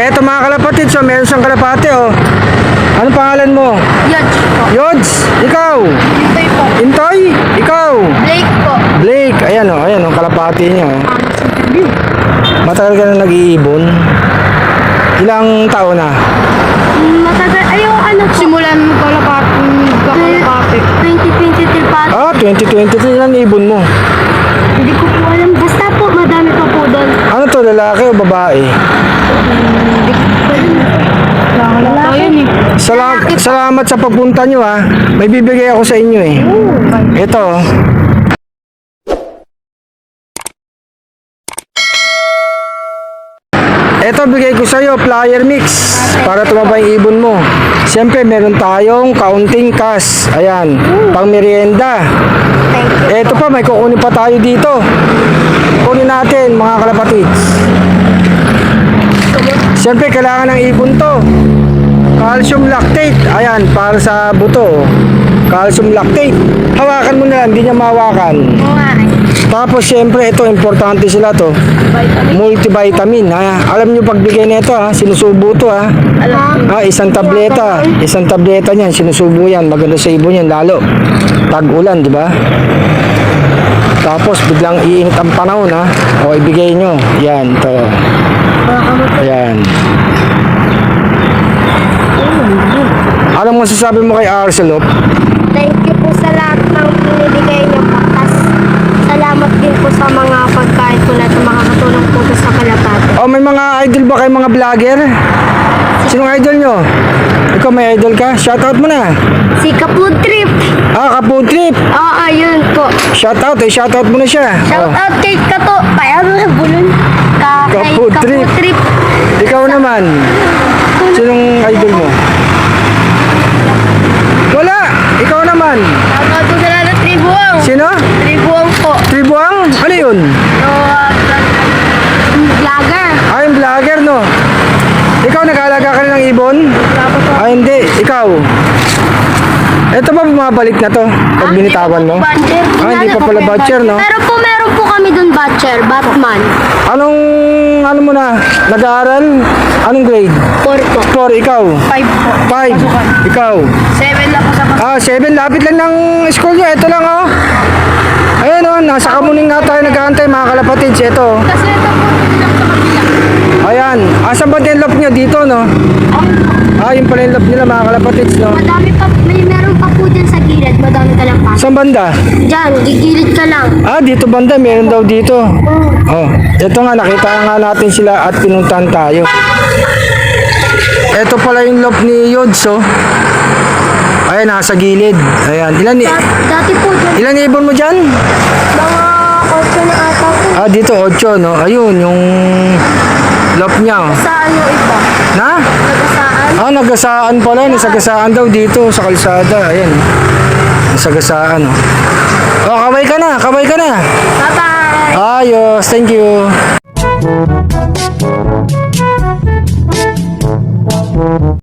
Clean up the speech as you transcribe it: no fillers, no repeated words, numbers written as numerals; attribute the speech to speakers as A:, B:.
A: Eto mga kalapatid, so meron siyang kalapate, oh. Anong pangalan mo?
B: Yods po.
A: Yods, ikaw?
B: Intoy po.
A: Intoy, ikaw?
B: Blake po.
A: Blake, ayan oh, kalapate niya, oh. Matagal ka na nag-iibon? Ilang taon na?
B: Matagal. Ayaw ano po. Simulan mo kalapate. 2023 pa.
A: Ah, 2023 lang ibon mo.
B: Hindi ko po alam. Basta po, madami pa po doon.
A: Ano to, lalaki o babae?
B: Hindi ko po alam. Lalaki.
A: Salamat sa pagpunta nyo, ha. May bibigay ako sa inyo, eh. Ito, oh. Ito, bigay ko sa'yo, flyer mix para tumaba yung ibon mo. Siyempre, meron tayong counting cash. Ayan, pang merienda.
B: Thank you.
A: Ito pa, may kukunin pa tayo dito. Kunin natin, mga kalapatids. Siyempre, kailangan ng ibon to. Calcium lactate. Ayan, para sa buto. Calcium lactate. Hawakan mo na lang, hindi niya mahawakan. Tapos, siyempre, ito, importante sila to. Multivitamin, ha. Alam niyo pagbigay nito, ha. Sinusubo to, ha. Isang tableta. Isang tableta niyan, sinusubo yan. Maganda sa ibon yan, lalo. Tag-ulan, di ba? Tapos, biglang iinit ang panahon, ha. O, ibigay nyo. Yan, to. Ayan. Anong masasabi mo kay Arcelop?
B: Thank you po sa lahat ng binibigay niyo patas. Salamat din po sa mga pagkain po na makakatulong po sa kalapate.
A: O, may mga idol ba kayo, mga vlogger? Sinong idol nyo? Ikaw may idol ka? Shoutout mo na.
B: Si Kapood Trip.
A: Kapood Trip.
B: Oo, ayun po.
A: Shoutout mo na siya.
B: Shout out kay Kato. Kaya mo na bulon. Kay
A: Kapood Trip.
B: Trip.
A: Ikaw naman. Sinong idol mo? Wala. Ikaw naman.
B: Shout out po sa lahat ng Tribuang.
A: Sino?
B: Tribuang po.
A: Tribuang? Ano yun?
B: So, vlogger.
A: Yung vlogger, no? Ikaw nag-aalaga ka rin ng ibon? Hindi. Ikaw? Ito ba bumabalik na to? Pag binitawan mo?
B: Batcher.
A: Hindi pa pala batcher, no?
B: Pero po meron po kami dun batcher. Batman.
A: Ano mo na? Nag-aaral? Anong grade?
B: 4 po.
A: 4, ikaw?
B: 5 po.
A: 5. Ikaw?
B: 7 lang po sa
A: 7. Lapit lang ng school nyo. Ito lang, oh. Ayun, oh. Nasa Kamuning nga tayo nag-aantay, mga kalapatids. Ito.
B: Kasi ito po lang sa kabila.
A: Ayan. Asan ba yung love nyo? Dito, no? Yung pala yung love nila, mga kalapatids, no?
B: Madami pa. Meron pa po dyan sa gilid. Madami ka lang pa.
A: Saan banda?
B: Diyan, gigilid ka lang.
A: Dito banda. Meron daw dito. Oh. Ito nga, nakita nga natin sila at pinuntahan tayo. Ito pala yung love ni Yods, oh. Ayan, nasa gilid. Ayan.
B: Dati po dyan.
A: Ilan ibon mo dyan?
B: Mga 8 na ata po.
A: Dito 8, no? Ayun, yung love niya, oh.
B: Saan yung iba?
A: Na?
B: Nagasaan?
A: Nagasaan pala. Nasagasaan daw dito sa kalsada. Ayan. Nasagasaan, oh. Kaway ka na. Kaway ka na.
B: Bye-bye!
A: Ayos. Thank you.